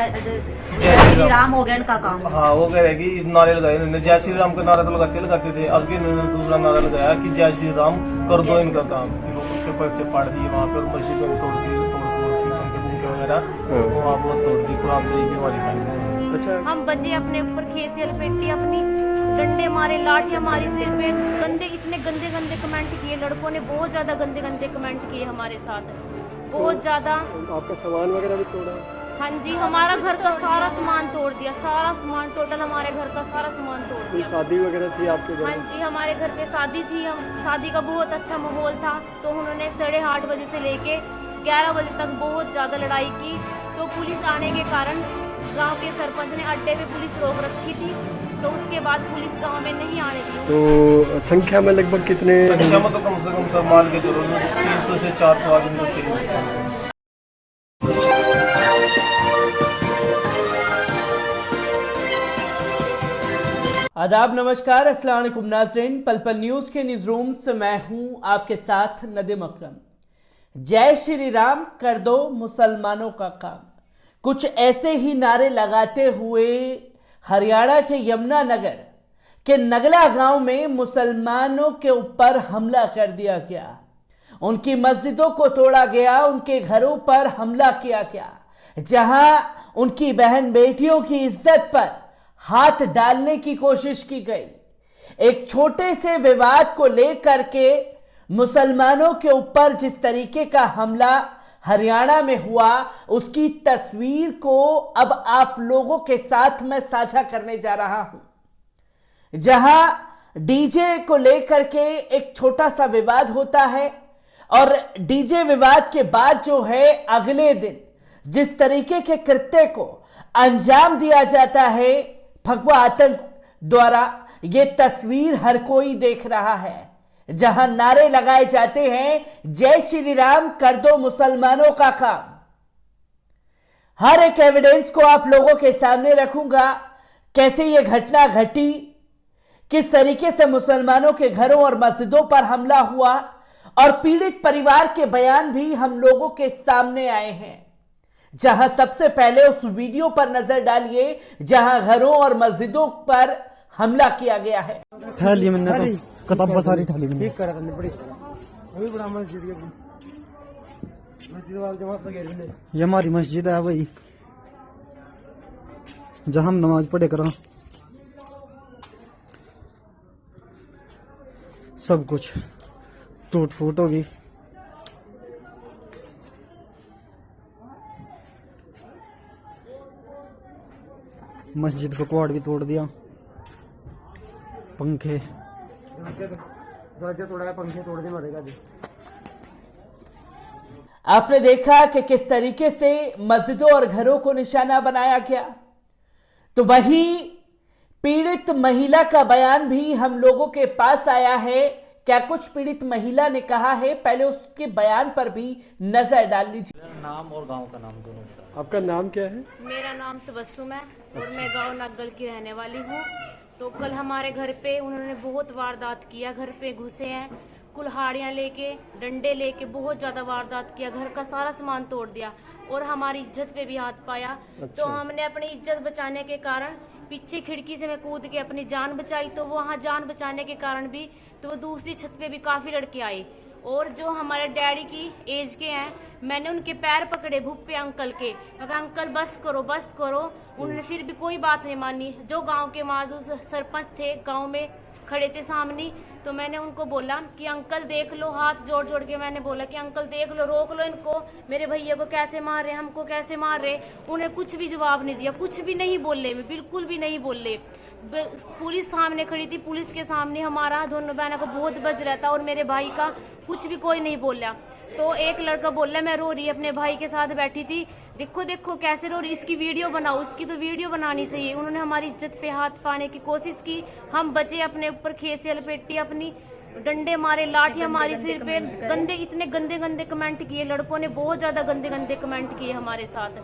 जय श्री राम हो गया इनका काम। हाँ, वो कह रहे कि नारे लगाए इन्होंने, जय श्री राम का नारा तो लगाते थे। आगे इन्होंने दूसरा नारा लगाया कि जय श्री राम कर दो इनका काम। के पर्चे पाड़ दिए वहाँ पर, मस्जिद में तोड़ दी, पंखे वगैरह वहाँ बहुत तोड़ दी। कुरान शरीफ की हमारी फैमिली। अच्छा, हम बचे अपने ऊपर खेसी लपेटी, अपनी डंडे मारे, लाठियां मारी सिर पे। गंदे, इतने गंदे गंदे कमेंट किए लड़कों ने, बहुत ज्यादा गंदे गंदे कमेंट किए हमारे साथ, बहुत ज्यादा। आपका सामान वगैरह भी तोड़ा? हाँ जी, हमारा घर का सारा सामान तोड़ दिया, सारा सामान, टोटल हमारे घर का सारा सामान तोड़ दिया। शादी वगैरह थी आपके घर? हाँ जी, हमारे घर पे शादी थी, हम शादी का बहुत अच्छा माहौल था। तो उन्होंने 8:30 बजे से लेके 11 बजे तक बहुत ज्यादा लड़ाई की। तो पुलिस आने के कारण गांव के सरपंच ने अड्डे पे पुलिस रोक रखी थी, तो उसके बाद पुलिस गांव में नहीं आने दी। तो संख्या में लगभग कितने? संख्या में तो कम से कम सब मान के चलो 300 से 400 आदमी थे। आदाब, नमस्कार, अस्सलाम वालेकुम नाज़रीन। पल पल न्यूज के न्यूज रूम से मैं हूं आपके साथ नदीम अकरम। जय श्री राम कर दो मुसलमानों का काम, कुछ ऐसे ही नारे लगाते हुए हरियाणा के यमुनानगर के नगला गांव में मुसलमानों के ऊपर हमला कर दिया गया। उनकी मस्जिदों को तोड़ा गया, उनके घरों पर हमला किया गया, जहां उनकी बहन बेटियों की इज्जत पर हाथ डालने की कोशिश की गई। एक छोटे से विवाद को लेकर के मुसलमानों के ऊपर जिस तरीके का हमला हरियाणा में हुआ, उसकी तस्वीर को अब आप लोगों के साथ मैं साझा करने जा रहा हूं। जहां डीजे को लेकर के एक छोटा सा विवाद होता है और डीजे विवाद के बाद जो है अगले दिन जिस तरीके के कृत्य को अंजाम दिया जाता है भगवा आतंक द्वारा, यह तस्वीर हर कोई देख रहा है। जहां नारे लगाए जाते हैं जय श्री राम कर दो मुसलमानों का काम। हर एक एविडेंस को आप लोगों के सामने रखूंगा, कैसे यह घटना घटी, किस तरीके से मुसलमानों के घरों और मस्जिदों पर हमला हुआ, और पीड़ित परिवार के बयान भी हम लोगों के सामने आए हैं। जहां सबसे पहले उस वीडियो पर नजर डालिए जहां घरों और मस्जिदों पर हमला किया गया है। ये हमारी मस्जिद है भाई, जहां हम नमाज पढ़े करा। सब कुछ टूट फूट होगी। मस्जिद का क्वाड भी तोड़ दिया, पंखे दरवाजा तोड़ा है, पंखे तोड़ दिए मरेगा भी। आपने देखा कि किस तरीके से मस्जिदों और घरों को निशाना बनाया गया। तो वहीं पीड़ित महिला का बयान भी हम लोगों के पास आया है। क्या कुछ पीड़ित महिला ने कहा है, पहले उसके बयान पर भी नजर डाल लीजिए। नाम और गांव का नाम दोनों। आपका नाम क्या है? मेरा नाम तबस्सुम है और मैं गांव नागल की रहने वाली हूँ। तो कल हमारे घर पे उन्होंने बहुत वारदात किया, घर पे घुसे हैं, कुल्हाड़ियाँ लेके, डंडे लेके बहुत ज्यादा वारदात किया, घर का सारा सामान तोड़ दिया और हमारी इज्जत पे भी हाथ पाया। अच्छा। तो हमने अपनी इज्जत बचाने के कारण पीछे खिड़की से मैं कूद के अपनी जान बचाई। तो वहाँ जान बचाने के कारण भी तो दूसरी छत पे भी काफी लड़के आए, और जो हमारे डैडी की एज के हैं, मैंने उनके पैर पकड़े भुप्पे अंकल के, मैं कहा अंकल बस करो बस करो। उन्होंने फिर भी कोई बात नहीं मानी। जो गांव के माजूस सरपंच थे गांव में खड़े थे सामने, तो मैंने उनको बोला कि अंकल देख लो, हाथ जोड़ जोड़ के मैंने बोला कि अंकल देख लो, रोक लो इनको, मेरे भैया को कैसे मार रहे, हमको कैसे मार रहे। उन्हें कुछ भी जवाब नहीं दिया, कुछ भी नहीं बोले, मैं बिल्कुल भी नहीं बोले। पुलिस सामने खड़ी थी, पुलिस के सामने हमारा दोनों बहनों को बहुत बज रहा था और मेरे भाई का कुछ भी कोई नहीं बोला। तो एक लड़का बोला मैं रो रही, अपने भाई के साथ बैठी थी, देखो देखो कैसे रो रही, इसकी वीडियो बनाओ, इसकी तो वीडियो बनानी चाहिए। उन्होंने हमारी इज्जत पे हाथ पाने की कोशिश की। हम बचे अपने ऊपर खेसी लपेटी, अपनी डंडे मारे, लाठियां मारी सिर पे। गंदे, इतने गंदे गंदे कमेंट किए लड़कों ने, बहुत ज्यादा गंदे गंदे कमेंट किए हमारे साथ,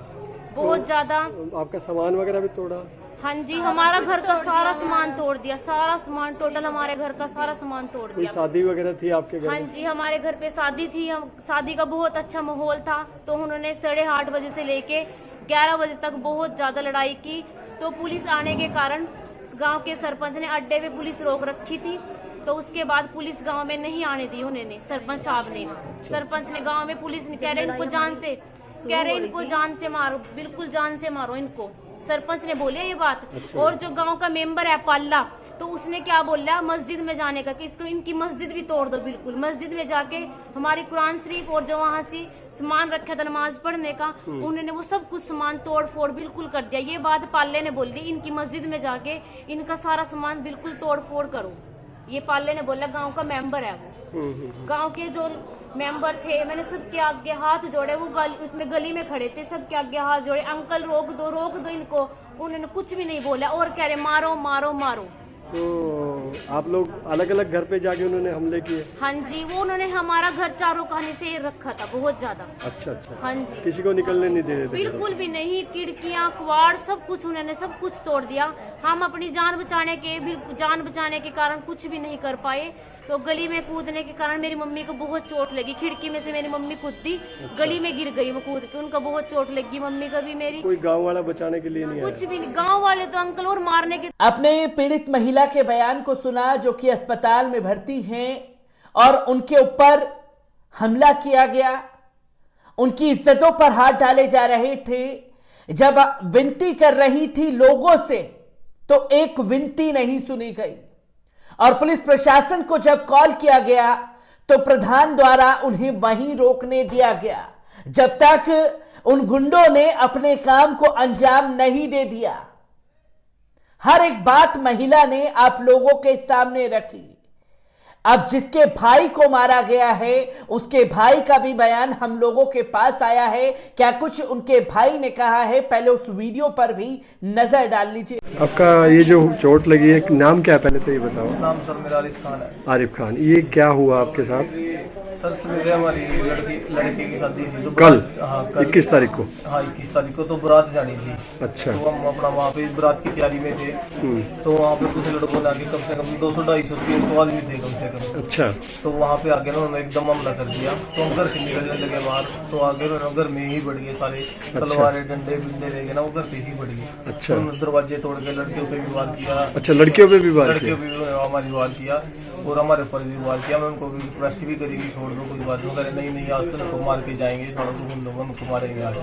बहुत ज्यादा। आपका सामान वगैरह भी तोड़ा? हाँ जी, हमारा घर का सारा सामान तोड़ दिया, सारा सामान, टोटल हमारे घर का सारा सामान तोड़ कोई दिया। शादी वगैरह थी आपके घर? हाँ जी, हमारे घर पे शादी थी, हम शादी का बहुत अच्छा माहौल था। तो उन्होंने 8:30 बजे से लेके 11 बजे तक बहुत ज्यादा लड़ाई की। तो पुलिस आने के कारण गांव के सरपंच ने अड्डे पे पुलिस रोक रखी थी। तो उसके बाद पुलिस गांव में नहीं आने दी उन्होंने, सरपंच साहब ने। सरपंच ने गांव में पुलिस ने कह रहे इनको जान से मारो, बिल्कुल जान से मारो इनको, सरपंच ने बोले ये बात। और जो गांव का मेंबर है पाल्ला, तो उसने क्या बोला मस्जिद में जाने का कि इसको इनकी मस्जिद भी तोड़ दो। बिल्कुल मस्जिद में जाके हमारी कुरान शरीफ और जो वहाँ से सामान रखा था नमाज पढ़ने का, उन्होंने वो सब कुछ सामान तोड़ फोड़ बिल्कुल कर दिया। ये बात पाल्ले ने बोल दी, इनकी मस्जिद में जाके इनका सारा सामान बिल्कुल तोड़ फोड़ करो। ये पाल्ले ने बोला, गांव का मेंबर है वो। गांव के जो मेंबर थे, मैंने सबके आगे हाथ जोड़े, वो उसमें गली में खड़े थे, सबके आगे हाथ जोड़े, अंकल रोक दो इनको। उन्होंने कुछ भी नहीं बोला और कह रहे मारो मारो मारो। तो आप लोग अलग अलग घर पे जाके उन्होंने हमले किए? हाँ जी, वो उन्होंने हमारा घर चारों खाने से रखा था बहुत ज्यादा। अच्छा अच्छा। हाँ जी, किसी को निकलने नहीं दे रहे थे? बिल्कुल भी नहीं, खिड़कियां कवाड़ सब कुछ उन्होंने सब कुछ तोड़ दिया। हम अपनी जान बचाने के कारण कुछ भी नहीं कर पाए। तो गली में कूदने के कारण मेरी मम्मी को बहुत चोट लगी। खिड़की में से मेरी मम्मी कूदी, गली में गिर गई वो कूद के, उनको बहुत चोट लगी मम्मी का भी मेरी। कोई गांव वाला बचाने के लिए नहीं आया? कुछ भी नहीं, गांव वाले तो अंकल और मारने के। आपने पीड़ित महिला के बयान को सुना जो कि अस्पताल में भर्ती हैं और उनके ऊपर हमला किया गया, उनकी इज्जतों पर हाथ डाले जा रहे थे। जब विनती कर रही थी लोगों से तो एक विनती नहीं सुनी गई और पुलिस प्रशासन को जब कॉल किया गया तो प्रधान द्वारा उन्हें वहीं रोकने दिया गया जब तक उन गुंडों ने अपने काम को अंजाम नहीं दे दिया। हर एक बात महिला ने आप लोगों के सामने रखी। अब जिसके भाई को मारा गया है उसके भाई का भी बयान हम लोगों के पास आया है। क्या कुछ उनके भाई ने कहा है, पहले उस वीडियो पर भी नजर डाल लीजिए। आपका ये जो चोट लगी है, नाम क्या है पहले तो ये बताओ? नाम सर मेरा आरिफ खान है। आरिफ खान। ये क्या हुआ आपके साथ? सर सवेरे हमारी लड़के की शादी थी तो कल? हाँ 21 तारीख को? हाँ 21 तारीख को तो बारात जानी थी। अच्छा। तो हम अपना वहाँ पे बारात की तैयारी में थे। तो वहाँ पे कुछ लड़कों ने आके कम से कम 200-250-300 आदमी थे कम से कम। अच्छा। तो वहाँ पे आके ना उन्होंने एकदम हमला कर दिया। तो हम घर से निकलने लगे बाहर, तो आगे घर में ही बढ़ गए सारे। तलवारें डंडे बिंडे लेके ना वो घर पे ही बढ़ गए। अच्छा। तो दरवाजे तोड़ के लड़कियों पे भी वार किया। अच्छा, लड़कियों पे भी वार किया? लड़कियों पे भी हमारी वार किया और हमारे ऊपर भी वार किया। मैं उनको भी रिक्वेस्ट भी करी कि छोड़ दो, कोई बात नहीं, नहीं आज तो उनको मार के जाएंगे, उनको मारेंगे आज।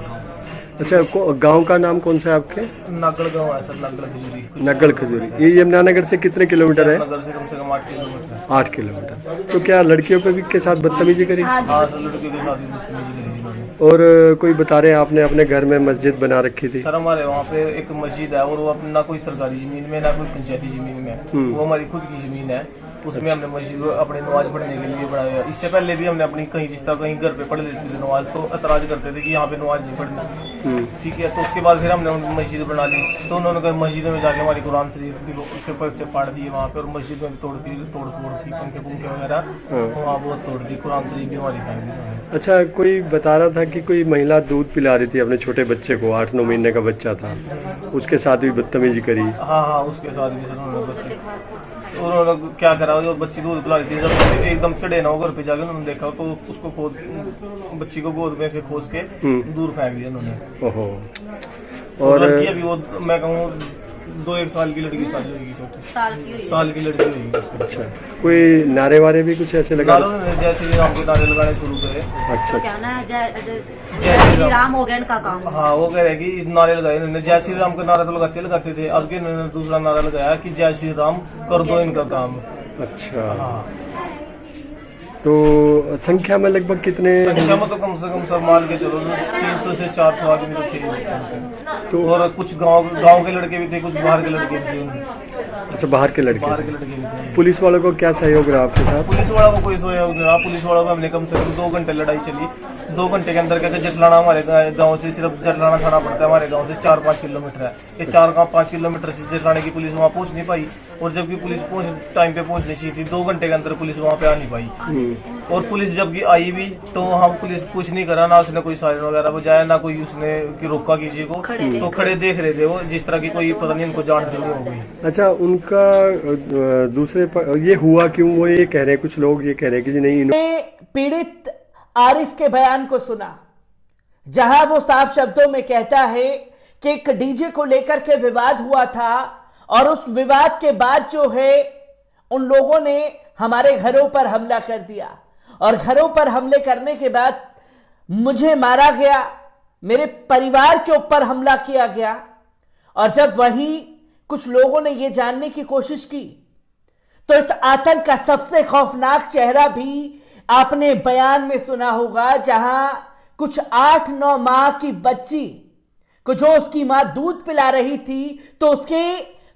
अच्छा, गांव का नाम कौन सा है आपके? नागड़ गाँव है सर, नागड़ खजूरी। नगड़ खजूरी। ये यमुनानगर से कितने किलोमीटर है? नगर से कम 8 किलोमीटर। 8 किलोमीटर। तो क्या लड़कियों पे भी के साथ बदतमीजी करी? हाँ सर, लड़कियों के साथ ही बदतमीजी करी इन्होंने। और कोई बता रहे हैं आपने अपने घर में मस्जिद बना रखी थी? सर हमारे वहाँ पे एक मस्जिद है और वो ना कोई सरकारी जमीन में ना कोई पंचायती जमीन में, वो हमारी खुद की जमीन है। उसमें हमने मस्जिद अपने नमाज पढ़ने के लिए बनाया। इससे पहले भी हमने अपनी कहीं जिस तरह कहीं घर पे पढ़ लेते थे नमाज, तो एतराज करते थे कि यहाँ पे नमाज नहीं पढ़नी, ठीक है। तो उसके बाद फिर हमने मस्जिद बना ली। तो उन्होंने मस्जिद में जाके हमारी कुरान शरीफ के पर्चे फाड़ दिए वहाँ पे, और मस्जिद में तोड़ फोड़ की पंखे वगैरह वहाँ बहुत तोड़ दी। कुरान शरीफ भी हमारी फाड़ दी। अच्छा, कोई बता रहा था कि कोई महिला दूध पिला रही थी अपने छोटे बच्चे को, 8-9 महीने का बच्चा था, उसके साथ भी बदतमीजी करी? हाँ, उसके साथ भी सर उन्होंने क्या करा, जो बच्ची दूध पिला रही थी, जब एकदम चढ़े ना घर पे जाके उन्होंने देखा तो उसको बच्ची को गोद में से खोस के दूर फेंक दिया उन्होंने। ओहो। और लड़की अभी वो मैं कहूँ 2-1 साल की लड़की, साल की लड़की हुई। अच्छा, कोई नारे वारे भी कुछ ऐसे लगा? जय श्री राम के नारे लगाने शुरू करे। अच्छा। क्या ना जय श्री राम हो गया इनका काम। हाँ, वो कह रहे कि नारे लगाए इन्होंने, जय श्री राम का नारा तो लगाते थे। अब इन्होंने दूसरा नारा लगाया कि जय श्री राम कर दो इनका काम। अच्छा। हाँ। तो संख्या में लगभग कितने? संख्या में तो कम से कम सब मान के चलो 300 से 400 आदमी तो थे। तो और कुछ गांव के लड़के भी थे, कुछ बाहर के लड़के भी थे। अच्छा, बाहर के लड़के भी थे। पुलिस वालों को क्या सहयोग रहा आपके साथ? पुलिस वालों को कोई सहयोग नहीं रहा। पुलिस वालों को हमने कम से कम 2 घंटे लड़ाई चली। 2 घंटे के अंदर क्या जटलाना हमारे गाँव से सिर्फ जटलाना थाना पड़ता है, हमारे गाँव से 4-5 किलोमीटर है। ये 4-5 किलोमीटर से जटलाने की पुलिस वहाँ पहुँच नहीं पाई, और जबकि पुलिस टाइम पे पहुँचनी चाहिए थी, 2 घंटे के अंदर पुलिस वहाँ पे आ नहीं पाई। और पुलिस जबकि आई भी तो हम पुलिस कुछ नहीं करा, ना उसने कोई सायरन वगैरह बजाया, ना कोई उसने रोका किसी को। तो खड़े देख रहे थे वो, जिस तरह की कोई पता नहीं इनको जान हो गई। अच्छा, उनका दूसरे ये हुआ क्यों? वो ये कह रहे हैं, कुछ लोग ये कह रहे हैं कि नहीं। पीड़ित आरिफ के बयान को सुना जहां वो साफ शब्दों में कहता है कि एक डीजे को लेकर के विवाद हुआ था और उस विवाद के बाद जो है उन लोगों ने हमारे घरों पर हमला कर दिया और घरों पर हमले करने के बाद मुझे मारा गया, मेरे परिवार के ऊपर हमला किया गया। और जब वहीं कुछ लोगों ने यह जानने की कोशिश की तो इस आतंक का सबसे खौफनाक चेहरा भी आपने बयान में सुना होगा, जहां कुछ 8-9 माह की बच्ची को जो उसकी मां दूध पिला रही थी तो उसके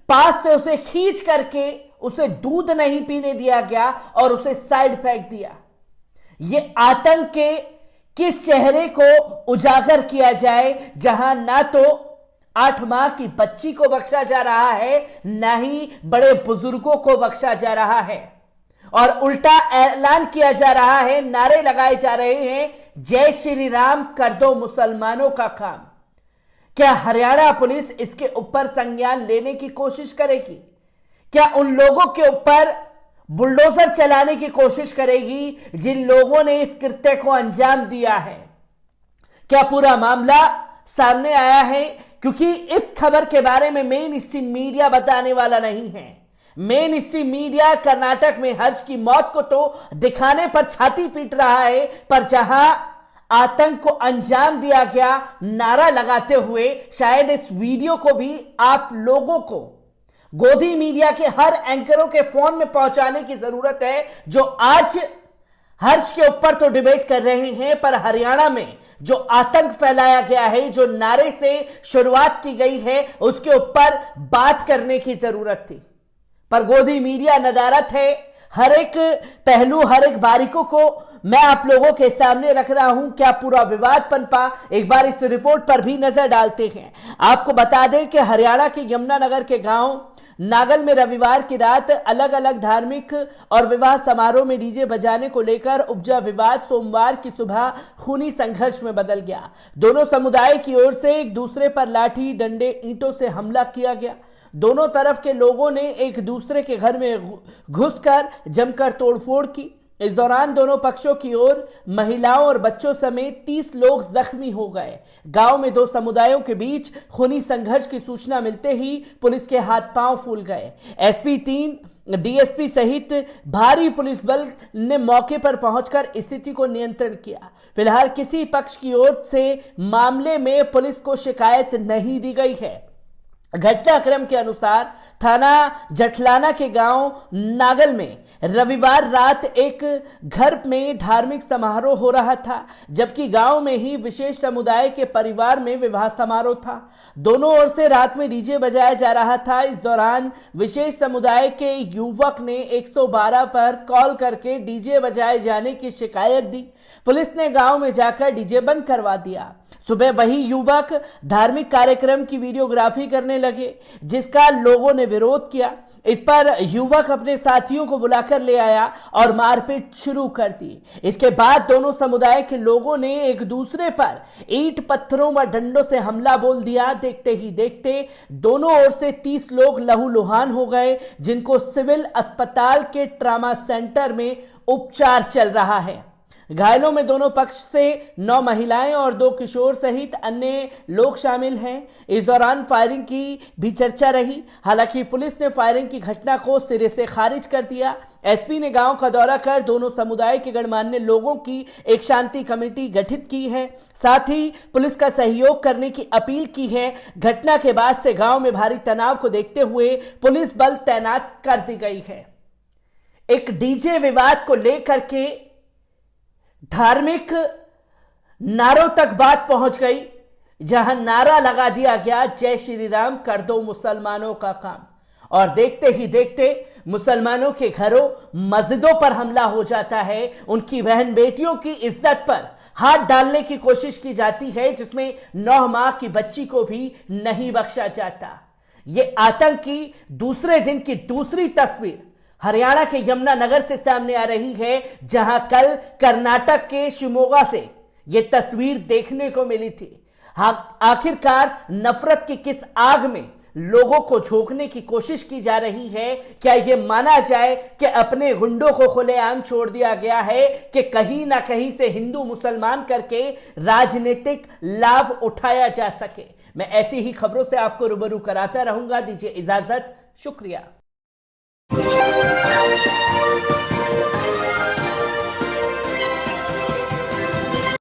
पास से उसे खींच करके उसे दूध नहीं पीने दिया गया और उसे साइड फेंक दिया। ये आतंक के किस चेहरे को उजागर किया जाए, जहां ना तो 8 माह की बच्ची को बख्शा जा रहा है, ना ही बड़े बुजुर्गों को बख्शा जा रहा है और उल्टा ऐलान किया जा रहा है, नारे लगाए जा रहे हैं, जय श्री राम कर दो मुसलमानों का काम। क्या हरियाणा पुलिस इसके ऊपर संज्ञान लेने की कोशिश करेगी? क्या उन लोगों के ऊपर बुलडोजर चलाने की कोशिश करेगी जिन लोगों ने इस कृत्य को अंजाम दिया है? क्या पूरा मामला सामने आया है? क्योंकि इस खबर के बारे में मेन स्ट्रीम मीडिया बताने वाला नहीं है। मेन स्ट्रीम मीडिया कर्नाटक में हर्ष की मौत को तो दिखाने पर छाती पीट रहा है, पर जहां आतंक को अंजाम दिया गया नारा लगाते हुए, शायद इस वीडियो को भी आप लोगों को गोदी मीडिया के हर एंकरों के फोन में पहुंचाने की जरूरत है, जो आज हर्ष के ऊपर तो डिबेट कर रहे हैं, पर हरियाणा में जो आतंक फैलाया गया है, जो नारे से शुरुआत की गई है, उसके ऊपर बात करने की जरूरत थी। पर गोदी मीडिया नदारत है। हर एक पहलू, हर एक बारीकों को मैं आप लोगों के सामने रख रहा हूं। क्या पूरा विवाद पनपा, एक बार इस रिपोर्ट पर भी नजर डालते हैं। आपको बता दें कि हरियाणा के यमुनानगर के गांव नागल में रविवार की रात अलग अलग धार्मिक और विवाह समारोह में डीजे बजाने को लेकर उपजा विवाद सोमवार की सुबह खूनी संघर्ष में बदल गया। दोनों समुदाय की ओर से एक दूसरे पर लाठी, डंडे, ईंटों से हमला किया गया। दोनों तरफ के लोगों ने एक दूसरे के घर में घुसकर जमकर तोड़फोड़ की। इस दौरान दोनों पक्षों की ओर महिलाओं और बच्चों समेत 30 लोग जख्मी हो गए। गांव में दो समुदायों के बीच खूनी संघर्ष की सूचना मिलते ही पुलिस के हाथ पांव फूल गए। एसपी 3, डीएसपी सहित भारी पुलिस बल ने मौके पर पहुंचकर स्थिति को नियंत्रण किया। फिलहाल किसी पक्ष की ओर से मामले में पुलिस को शिकायत नहीं दी गई है। घटनाक्रम के अनुसार थाना जठलाना के गांव नागल में रविवार रात एक घर में धार्मिक समारोह हो रहा था, जबकि गांव में ही विशेष समुदाय के परिवार में विवाह समारोह था। दोनों ओर से रात में डीजे बजाया जा रहा था। इस दौरान विशेष समुदाय के युवक ने 112 पर कॉल करके डीजे बजाए जाने की शिकायत दी। पुलिस ने गांव में जाकर डीजे बंद करवा दिया। सुबह वही युवक धार्मिक कार्यक्रम की वीडियोग्राफी करने लगे, जिसका लोगों ने विरोध किया। इस पर युवक अपने साथियों को बुलाकर ले आया और मारपीट शुरू कर दी। इसके बाद दोनों समुदाय के लोगों ने एक दूसरे पर ईंट, पत्थरों व डंडों से हमला बोल दिया। देखते ही देखते दोनों ओर से 30 लोग लहूलुहान हो गए, जिनको सिविल अस्पताल के ट्रामा सेंटर में उपचार चल रहा है। घायलों में दोनों पक्ष से 9 महिलाएं और 2 किशोर सहित अन्य लोग शामिल हैं। इस दौरान फायरिंग की भी चर्चा रही। हालांकि पुलिस ने फायरिंग की घटना को सिरे से खारिज कर दिया। एसपी ने गांव का दौरा कर दोनों समुदाय के गणमान्य लोगों की एक शांति कमेटी गठित की है। साथ ही पुलिस का सहयोग करने की अपील की है। घटना के बाद से गांव में भारी तनाव को देखते हुए पुलिस बल तैनात कर दी गई है। एक डीजे विवाद को लेकर के धार्मिक नारों तक बात पहुंच गई, जहां नारा लगा दिया गया, जय श्री राम कर दो मुसलमानों का काम। और देखते ही देखते मुसलमानों के घरों, मस्जिदों पर हमला हो जाता है। उनकी बहन बेटियों की इज्जत पर हाथ डालने की कोशिश की जाती है, जिसमें 9 माह की बच्ची को भी नहीं बख्शा जाता। यह आतंक की दूसरे दिन की दूसरी तस्वीर हरियाणा के यमुनानगर से सामने आ रही है, जहां कल कर्नाटक के शिमोगा से यह तस्वीर देखने को मिली थी। आखिरकार नफरत की किस आग में लोगों को झोंकने की कोशिश की जा रही है, क्या यह माना जाए कि अपने गुंडों को खुलेआम छोड़ दिया गया है कि कहीं ना कहीं से हिंदू मुसलमान करके राजनीतिक लाभ उठाया जा सके। मैं ऐसी ही खबरों से आपको रूबरू कराता रहूंगा। दीजिए इजाजत, शुक्रिया।